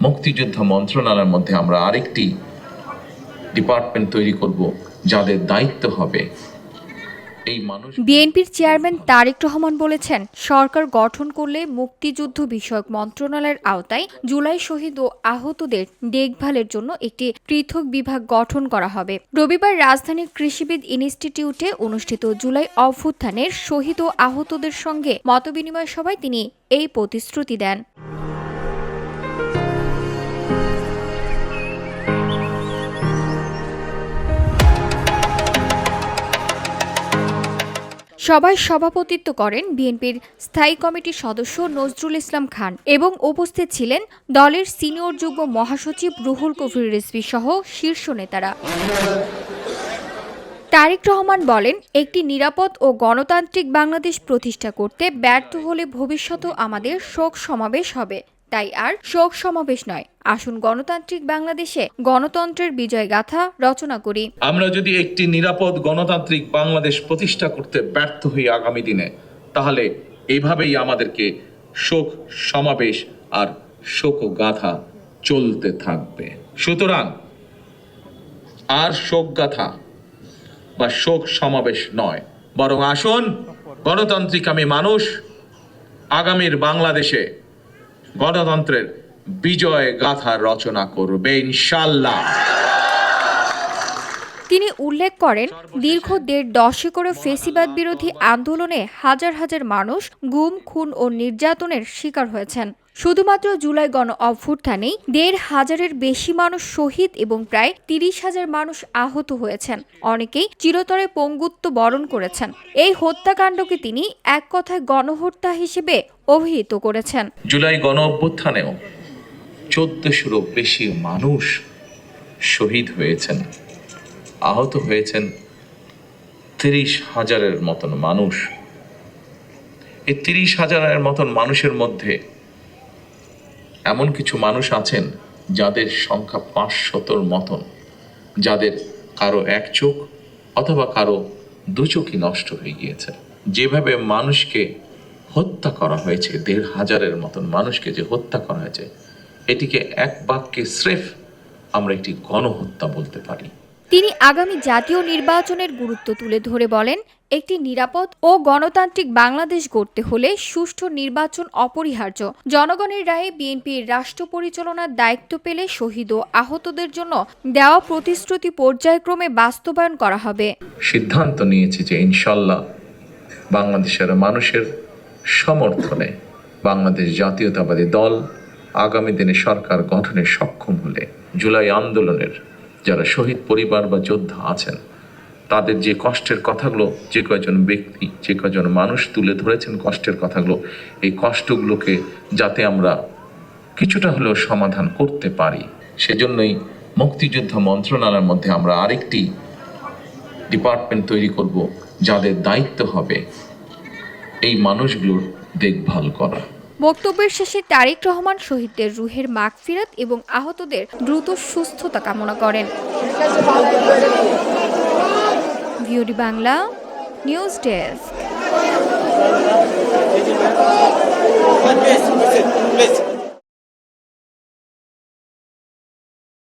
মুক্তিযুদ্ধ মন্ত্রণালয়ের মধ্যে আমরা আরেকটি ডিপার্টমেন্ট তৈরি করব, যাদের দায়িত্ব হবে এই মানুষ। বিএনপির চেয়ারম্যান তারেক রহমান বলেছেন, সরকার গঠন করলে মুক্তিযুদ্ধ বিষয়ক মন্ত্রণালয়ের আওতায় জুলাই শহীদ ও আহতদের দেখভালের জন্য একটি পৃথক বিভাগ গঠন করা হবে। রবিবার রাজধানীর কৃষিবিদ ইনস্টিটিউটে অনুষ্ঠিত জুলাই অভ্যুত্থানের শহীদ ও আহতদের সঙ্গে মতবিনিময় সভায় তিনি এই প্রতিশ্রুতি দেন। সভায় সভাপতিত্ব করেন বিএনপির স্থায়ী কমিটির সদস্য নজরুল ইসলাম খান এবং উপস্থিত ছিলেন দলের সিনিয়র যুগ্ম মহাসচিব রুহুল কবির রিজভী সহ শীর্ষ নেতারা। তারেক রহমান বলেন, একটি নিরাপদ ও গণতান্ত্রিক বাংলাদেশ প্রতিষ্ঠা করতে ব্যর্থ হলে ভবিষ্যতেও আমাদের শোক সমাবেশ হবে। তাই আর শোক সমাবেশ নয়, আসুন গণতান্ত্রিক বাংলাদেশে গণতন্ত্রের বিজয় গাথা রচনা করি। আমরা যদি একটি নিরাপদ গণতান্ত্রিক বাংলাদেশ প্রতিষ্ঠা করতে ব্যর্থ হই আগামী দিনে, তাহলে এইভাবেই আমাদেরকে শোক সমাবেশ আর শোক গাথা চলতে থাকবে। সুতরাং আর শোক গাথা বা শোক সমাবেশ নয়, বরং আসুন গণতান্ত্রিক আমি মানুষ আগামীর বাংলাদেশে গণতন্ত্রের বিজয় গাথা রচনা করবে ইনশাআল্লাহ। তিনি উল্লেখ করেন, দীর্ঘ ১.৫ দশকেরও ফ্যাসিবাদ বিরোধী আন্দোলনে হাজার হাজার মানুষ গুম, খুন ও নির্যাতনের শিকার হয়েছেন। শুধুমাত্র জুলাই গণ অভ্যুত্থানেই ১৫০০-এর বেশি মানুষ শহীদ এবং প্রায় ৩০,০০০ মানুষ আহত হয়েছেন। অনেকেই চিরতরে পঙ্গুত্ব বরণ করেছেন। এই হত্যাকাণ্ডকে তিনি এক কথায় গণহত্যা হিসেবে অভিহিত করেছেন। জুলাই গণ অভ্যুত্থানেও ১৪০০-রও বেশি মানুষ শহীদ হয়েছেন, আহত হয়েছেন ৩০,০০০-এর মতন মানুষ। এই ৩০,০০০-এর মতন মানুষের মধ্যে এমন কিছু মানুষ আছেন যাদের সংখ্যা ৫০০-র মতন, যাদের কারো এক চোখ অথবা কারো দু চোখই নষ্ট হয়ে গিয়েছে। যেভাবে মানুষকে হত্যা করা হয়েছে, ১৫০০-এর মতন মানুষকে যে হত্যা করা হয়েছে, এটিকে এক বাক্যে স্রেফ আমরা একটি গণহত্যা বলতে পারি। তিনি আগামী জাতীয় নির্বাচনের গুরুত্ব তুলে ধরে বলেন, একটি নিরাপদ ও গণতান্ত্রিক বাংলাদেশ গড়তে হলে সুষ্ঠু নির্বাচন অপরিহার্য। জনগণের রায়ে বিএনপির রাষ্ট্র পরিচালনার দায়িত্ব পেলে শহীদ ও আহতদের জন্য দেওয়া প্রতিশ্রুতি পর্যায়ক্রমে বাস্তবায়ন করা হবে। সিদ্ধান্ত নিয়েছে যে ইনশাআল্লাহ বাংলাদেশের মানুষের সমর্থনে বাংলাদেশ জাতীয়তাবাদী দল আগামী দিনে সরকার গঠনে সক্ষম হলে জুলাই আন্দোলনের যারা শহীদ পরিবার বা যোদ্ধা আছেন, তাদের যে কষ্টের কথাগুলো যে কয়জন ব্যক্তি, যে কয়জন মানুষ তুলে ধরেছেন কষ্টের কথাগুলো, এই কষ্টগুলোকে যাতে আমরা কিছুটা হলেও সমাধান করতে পারি, সেজন্যই মুক্তিযুদ্ধ মন্ত্রণালয়ের মধ্যে আমরা আরেকটি ডিপার্টমেন্ট তৈরি করব, যাদের দায়িত্ব হবে এই মানুষগুলোর দেখভাল করা। বক্তব্যের শেষে তারেক রহমান শহীদদের রুহের মাগফিরাত এবং আহতদের দ্রুত সুস্থতা কামনা করেন। VOD Bangla news desk.